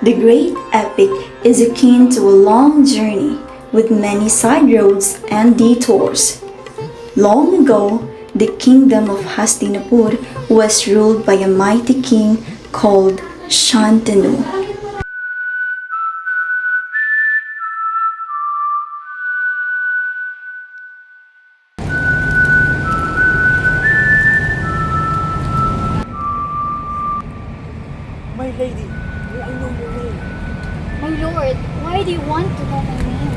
The great epic is akin to a long journey with many side roads and detours. Long ago, the kingdom of Hastinapur was ruled by a mighty king called Shantanu. My lady, may I know your name? My lord, why do you want to know my name?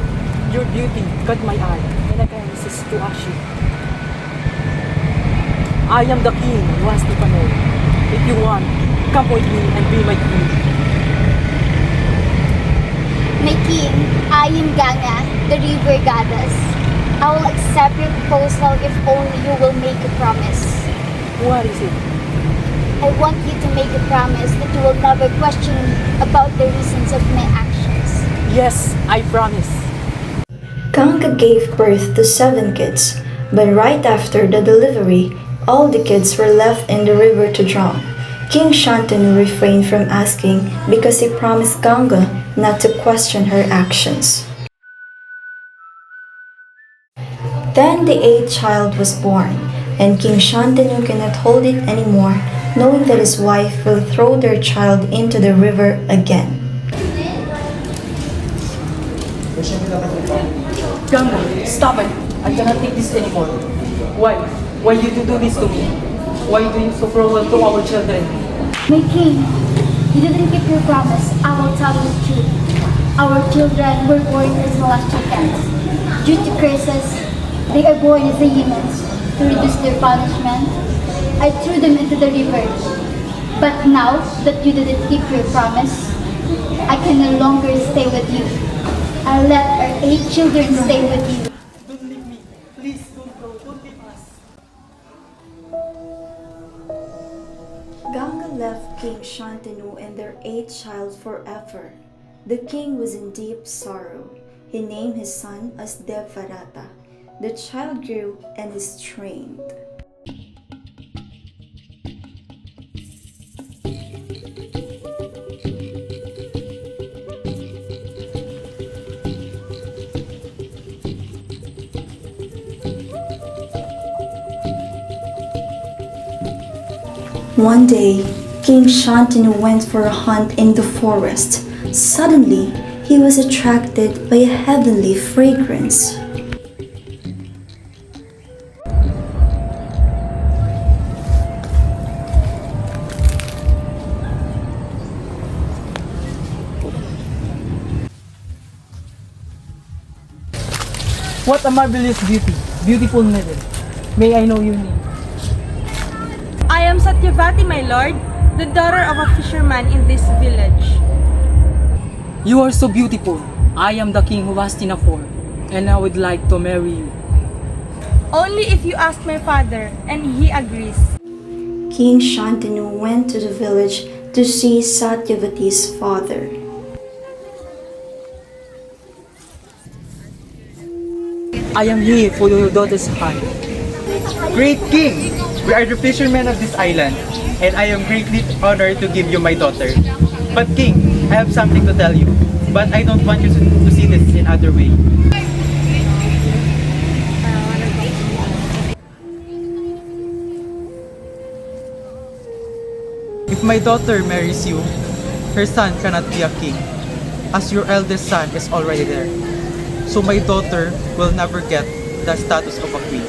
Your beauty caught my eye, and I can't resist to ask you. I am the king who has the panel. If you want, come with me and be my queen. My king, I am Ganga, the river goddess. I will accept your proposal if only you will make a promise. What is it? I want you to make a promise that you will never question me about the reasons of my actions. Yes, I promise. Ganga gave birth to 7 kids, but right after the delivery, all the kids were left in the river to drown. King Shantanu refrained from asking because he promised Ganga not to question her actions. Then the 8th child was born, and King Shantanu cannot hold it anymore, knowing that his wife will throw their child into the river again. Ganga, stop it. I cannot take this anymore. Why? Why you do this to me? Why do you so cruel to our children? My king, you didn't keep your promise. I will tell you the truth. Our children were born as celestial cats. Due to curses, they are born as the humans. To reduce their punishment, I threw them into the river. But now that you didn't keep your promise, I can no longer stay with you. I'll let our 8 children stay with you. Don't leave me. Please don't go. Don't leave us. Ganga left King Shantanu and their 8th child forever. The king was in deep sorrow. He named his son as Devarata. The child grew and is trained. One day, King Shantanu went for a hunt in the forest. Suddenly, he was attracted by a heavenly fragrance. What a marvelous beauty. Beautiful maiden. May I know your name? I am Satyavati, my lord, the daughter of a fisherman in this village. You are so beautiful. I am the king who has Tinapur, and I would like to marry you. Only if you ask my father, and he agrees. King Shantanu went to the village to see Satyavati's father. I am here for your daughter's hand. Great king, we are the fishermen of this island, and I am greatly honored to give you my daughter. But king, I have something to tell you, but I don't want you to see this in other way. If my daughter marries you, her son cannot be a king, as your eldest son is already there. So my daughter will never get the status of a queen.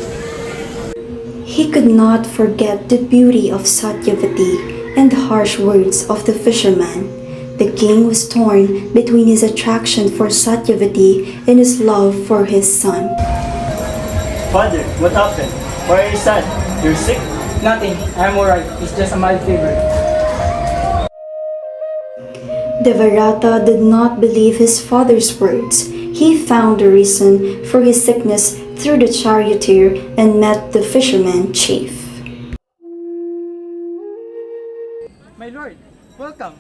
He could not forget the beauty of Satyavati and the harsh words of the fisherman. The king was torn between his attraction for Satyavati and his love for his son. Father, what happened? Why are you sad? You're sick? Nothing. I'm alright. It's just a mild fever. Devarata did not believe his father's words. He found the reason for his sickness through the charioteer and met the fisherman chief. My lord, welcome.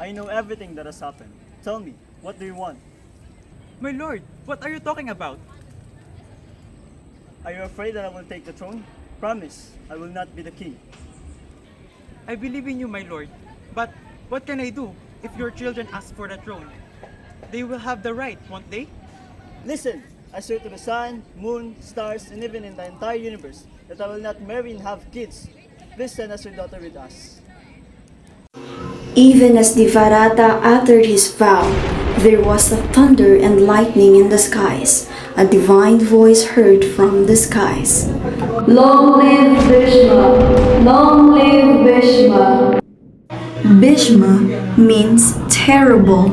I know everything that has happened. Tell me, what do you want? My lord, what are you talking about? Are you afraid that I will take the throne? Promise, I will not be the king. I believe in you, my lord. But what can I do? if your children ask for the throne, they will have the right, won't they? Listen, I swear to the sun, moon, stars, and even in the entire universe that I will not marry and have kids. Please send us your daughter with us. Even as Divarata uttered his vow, there was a thunder and lightning in the skies. A divine voice heard from the skies. Long live Bhishma! Long live Bhishma! Bhishma means terrible.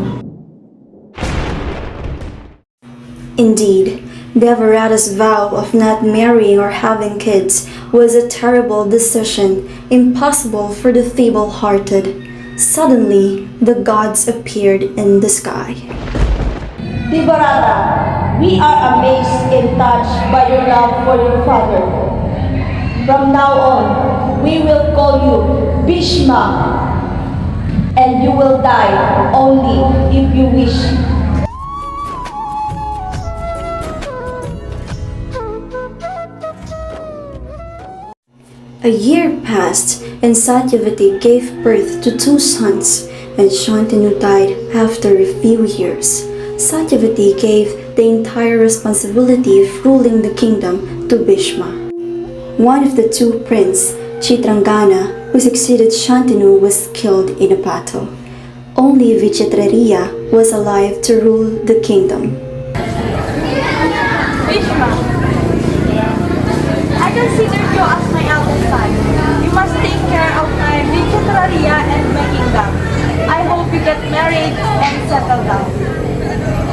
Indeed, Devarata's vow of not marrying or having kids was a terrible decision, impossible for the feeble-hearted. Suddenly, the gods appeared in the sky. Divarata, we are amazed and touched by your love for your father. From now on, we will call you Bhishma, and you will die only if you wish. A year passed, and Satyavati gave birth to 2 sons, and Shantanu died after a few years. Satyavati gave the entire responsibility of ruling the kingdom to Bhishma. One of the 2 princes, Chitrangana, who succeeded Shantanu, was killed in a battle. Only Vichitrariya was alive to rule the kingdom. Bhishma, I consider you as my eldest son. You must take care of my Vichitrariya and my kingdom. I hope you get married and settle down.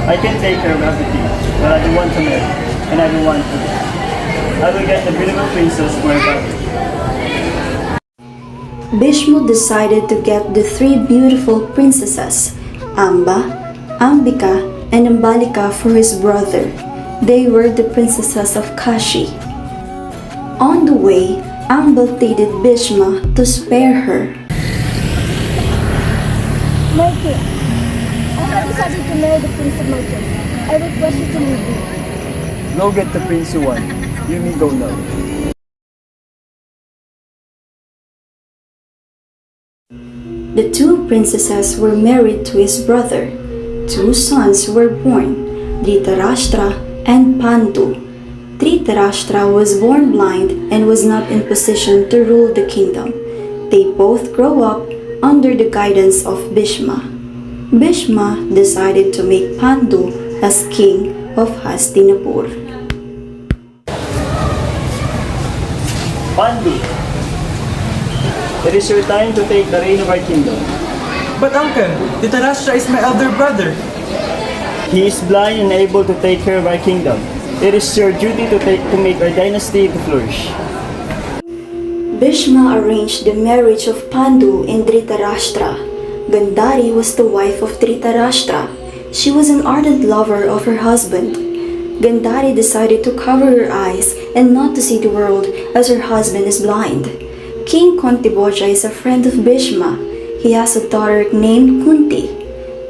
I can take care of everything, but I don't want to marry, and I don't want to. I will get the beautiful princess for a daughter. Bhishma decided to get the 3 beautiful princesses, Amba, Ambika, and Ambalika, for his brother. They were the princesses of Kashi. On the way, Amba pleaded Bhishma to spare her. My king, I have decided to marry the prince of my king. I request you to leave me. Go get the prince you want. You may go now. The 2 princesses were married to his brother. 2 sons were born, Dhritarashtra and Pandu. Dhritarashtra was born blind and was not in position to rule the kingdom. They both grow up under the guidance of Bhishma. Bhishma decided to make Pandu as king of Hastinapur. Pandu, it is your time to take the reign of our kingdom. But uncle, Dhritarashtra is my elder brother. He is blind and unable to take care of our kingdom. It is your duty to make our dynasty to flourish. Bhishma arranged the marriage of Pandu and Dhritarashtra. Gandhari was the wife of Dhritarashtra. She was an ardent lover of her husband. Gandhari decided to cover her eyes and not to see the world as her husband is blind. King Kuntibhoja is a friend of Bhishma. He has a daughter named Kunti.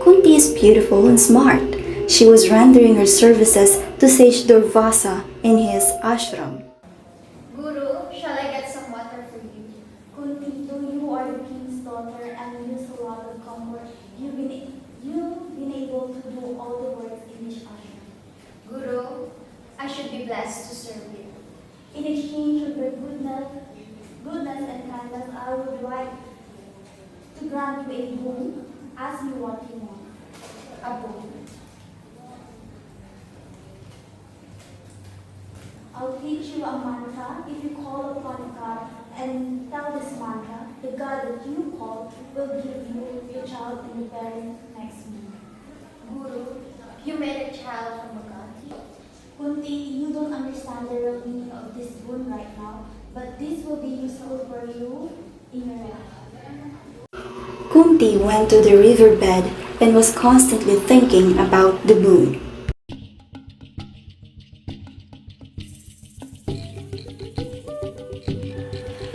Kunti is beautiful and smart. She was rendering her services to Sage Durvasa in his ashram. Guru, shall I get some water for you? Kunti, though you are the king's daughter and use a lot of comfort, you've been able to do all the work in this ashram. Guru, I should be blessed to serve you. In exchange for your goodness and kindness, I would like to grant you a boon. Ask me what you want. A boon. I'll teach you a mantra. If you call upon a god and tell this mantra, the god that you call will give you a child in the very next minute. Guru, you made a child from a god. Kunti, you don't understand the real meaning of this boon right now, but this will be useful for you in your life. Kunti went to the riverbed and was constantly thinking about the boon.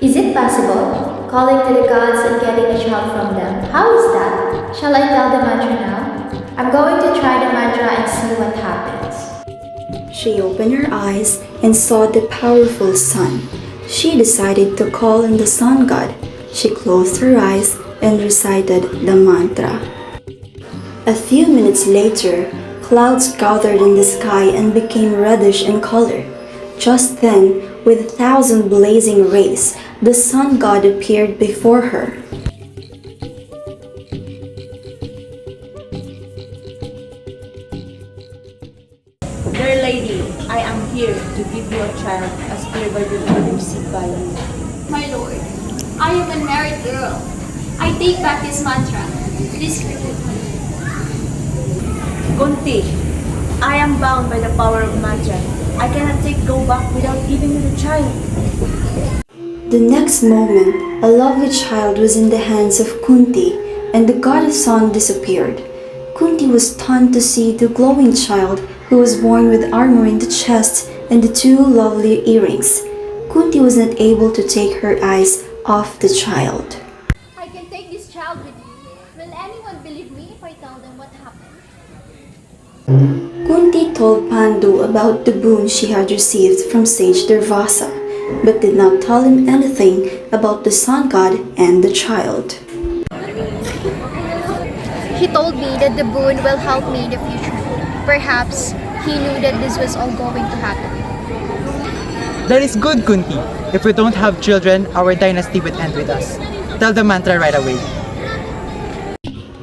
Is it possible? Calling to the gods and getting a child from them. How is that? Shall I tell the mantra now? I'm going to try the mantra and see what happens. She opened her eyes and saw the powerful sun. She decided to call on the sun god. She closed her eyes and recited the mantra. A few minutes later, clouds gathered in the sky and became reddish in color. Just then, with 1,000 blazing rays, the sun god appeared before her. Dear lady, I am here to give you a child as per by the word received by you. My lord, I am a married girl. I take back this mantra. Please forgive me. Kunti, I am bound by the power of Maja. I cannot go back without giving you the child. The next moment, a lovely child was in the hands of Kunti, and the goddess sun disappeared. Kunti was stunned to see the glowing child who was born with armor in the chest and the 2 lovely earrings. Kunti was not able to take her eyes off the child. I can take this child with me. Will anyone believe me if I tell them what happened? Kunti told Pandu about the boon she had received from sage Durvasa, but did not tell him anything about the sun god and the child. He told me that the boon will help me in the future. Perhaps he knew that this was all going to happen. That is good, Kunti. If we don't have children, our dynasty would end with us. Tell the mantra right away.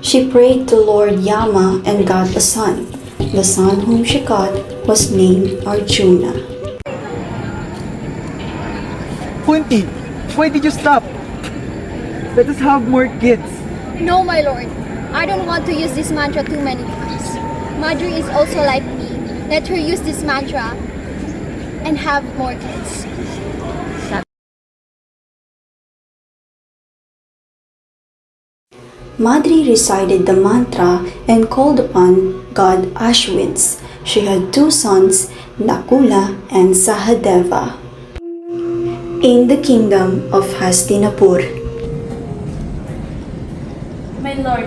She prayed to Lord Yama and got a son. The son whom she got was named Arjuna. Kunti, why did you stop? Let us have more kids. No, my lord. I don't want to use this mantra too many times. Madri is also like me. Let her use this mantra and have more kids. Madri recited the mantra and called upon god Ashwins. She had 2 sons, Nakula and Sahadeva. In the kingdom of Hastinapur. My lord,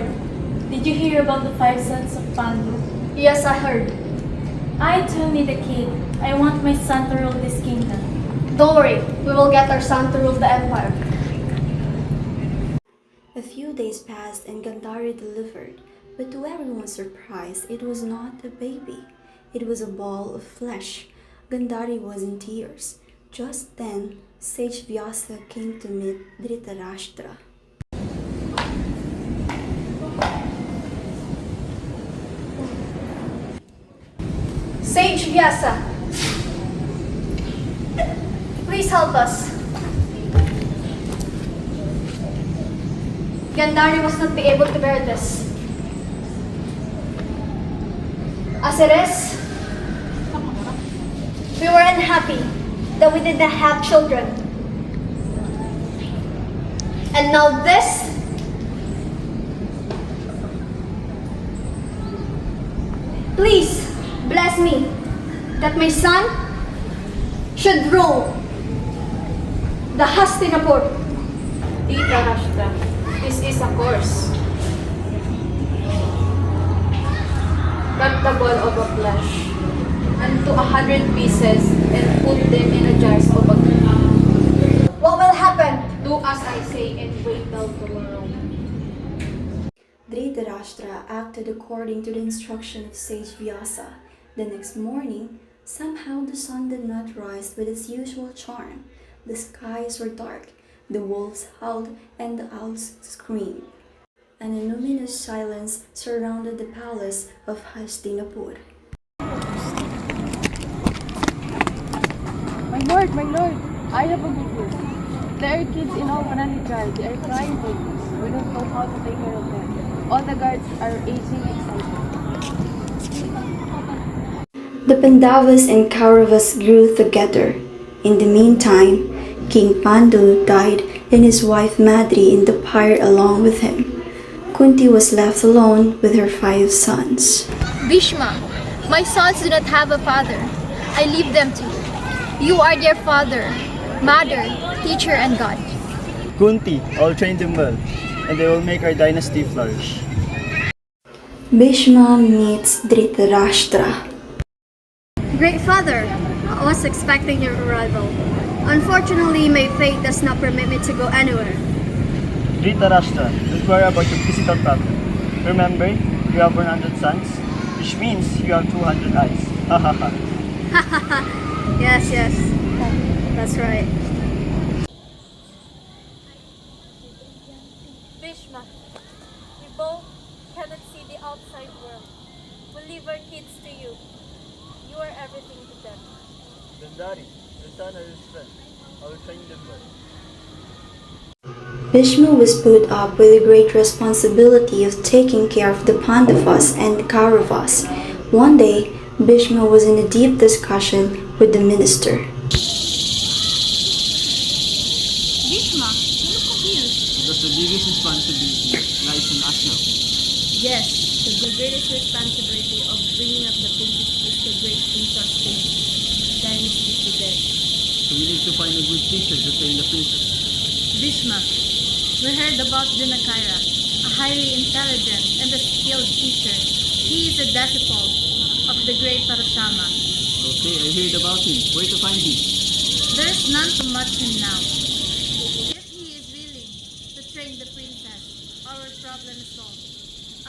did you hear about the 5 sons of Pandu? Yes, I heard. I too need a kid. I want my son to rule this kingdom. Don't worry, we will get our son to rule the empire. A few days passed and Gandhari delivered, but to everyone's surprise, it was not a baby. It was a ball of flesh. Gandhari was in tears. Just then, Sage Vyasa came to meet Dhritarashtra. Sage Vyasa, please help us. Gandhari must not be able to bear this. As it is, we were unhappy that we did not have children. And now this, please bless me that my son should rule the Hastinapur. Dhritarashtra, this is a course. Cut the ball of a flesh into 100 pieces and put them in a jars of a grain. What will happen? Do as I say and wait till tomorrow. Dhritarashtra acted according to the instruction of Sage Vyasa. The next morning, somehow the sun did not rise with its usual charm. The skies were dark, the wolves howled, and the owls screamed. And a luminous silence surrounded the palace of Hastinapur. My lord, I have a good news. There are kids in our Mananijal. They are crying for us. We don't know how to take care of them. All the guards are aging excited. The Pandavas and Kauravas grew together. In the meantime, King Pandu died and his wife Madri in the pyre along with him. Kunti was left alone with her 5 sons. Bhishma, my sons do not have a father. I leave them to you. You are their father, mother, teacher, and God. Kunti, I'll train them well, and they will make our dynasty flourish. Bhishma meets Dhritarashtra. Great father, I was expecting your arrival. Unfortunately, my fate does not permit me to go anywhere. Dhritarashtra, don't worry about your physical problem. Remember, you have 100 sons, which means you have 200 eyes. Ha ha ha. Yes, yes. That's right. Bhishma, we both cannot see the outside world. We leave our kids to you. You are everything to them. Then Daddy, your son or his friend, I will train them well. Bhishma was put up with the great responsibility of taking care of the Pandavas and the Kauravas. One day, Bhishma was in a deep discussion with the minister. Bhishma, you look confused. Because the biggest responsibility lies on us now. Yes, the greatest responsibility of bringing up the princess is the great princess dynasty today. So we need to find a good teacher to train the princess. Bhishma, we heard about Janakira, a highly intelligent and a skilled teacher. He is a disciple of the great Parashama. Okay, I heard about him. Where to find him? There is none to match him now. If he is willing to train the princess, our problem is solved.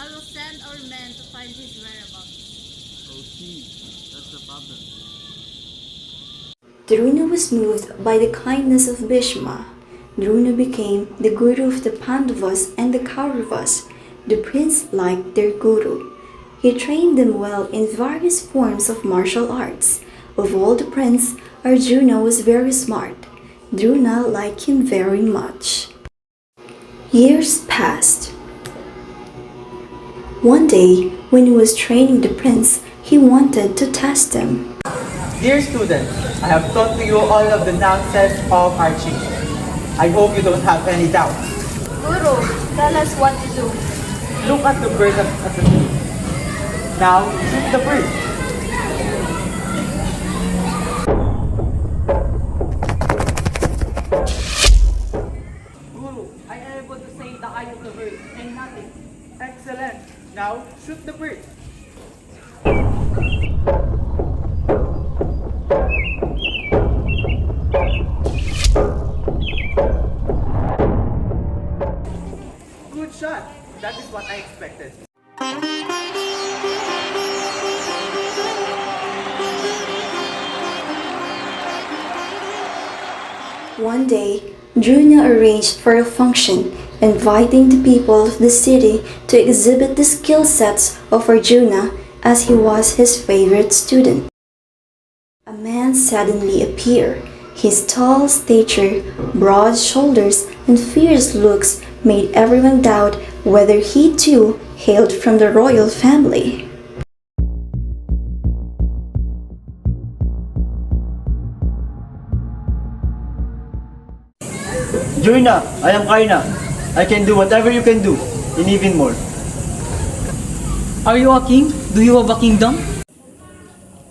I will send our men to find his whereabouts. Okay, that's the problem. Drona was moved by the kindness of Bhishma. Drona became the guru of the Pandavas and the Kauravas. The prince liked their guru. He trained them well in various forms of martial arts. Of all the princes, Arjuna was very smart. Drona liked him very much. Years passed. One day, when he was training the prince, he wanted to test him. Dear students, I have taught to you all of the nonsense of archery. I hope you don't have any doubts. Guru, tell us what to do. Look at the bird as a tree. Now, shoot the bird. Guru, I am able to say the eye of the bird and nothing. Excellent. Now, shoot the bird. Good shot. That is what I expected. One day, Drona arranged for a function, inviting the people of the city to exhibit the skill sets of Arjuna as he was his favorite student. A man suddenly appeared. His tall stature, broad shoulders, and fierce looks made everyone doubt whether he too hailed from the royal family. Drona, I am Karna. I can do whatever you can do, and even more. Are you a king? Do you have a kingdom?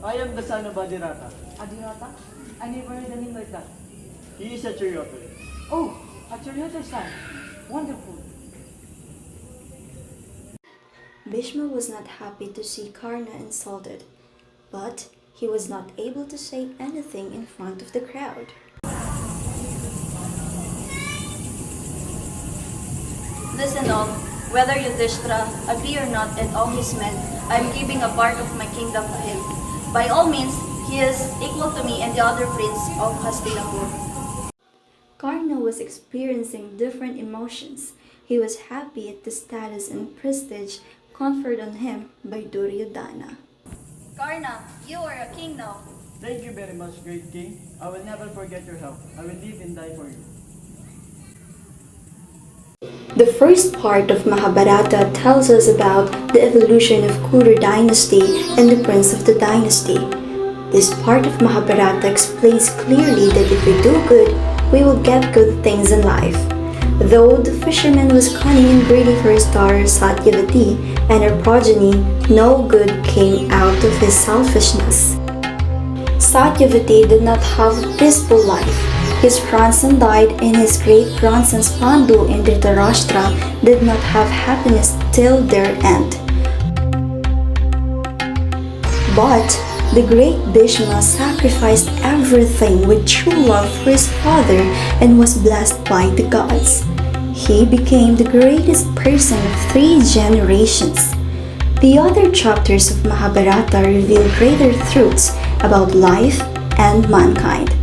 I am the son of Adhirata. Adhirata? I never heard a name like that. He is a charioteer. Oh, a charioteer son. Wonderful. Bhishma was not happy to see Karna insulted, but he was not able to say anything in front of the crowd. Listen all, whether Yudhishthira agree or not and all his men, I am giving a part of my kingdom to him. By all means, he is equal to me and the other prince of Hastinapur. Karna was experiencing different emotions. He was happy at the status and prestige conferred on him by Duryodhana. Karna, you are a king now. Thank you very much, great king. I will never forget your help. I will live and die for you. The first part of Mahabharata tells us about the evolution of Kuru dynasty and the prince of the dynasty. This part of Mahabharata explains clearly that if we do good, we will get good things in life. Though the fisherman was cunning and greedy for his daughter Satyavati and her progeny, no good came out of his selfishness. Satyavati did not have a peaceful life. His grandson died and his great-grandsons Pandu and Dhritarashtra did not have happiness till their end. But the great Bhishma sacrificed everything with true love for his father and was blessed by the gods. He became the greatest person of 3 generations. The other chapters of Mahabharata reveal greater truths about life and mankind.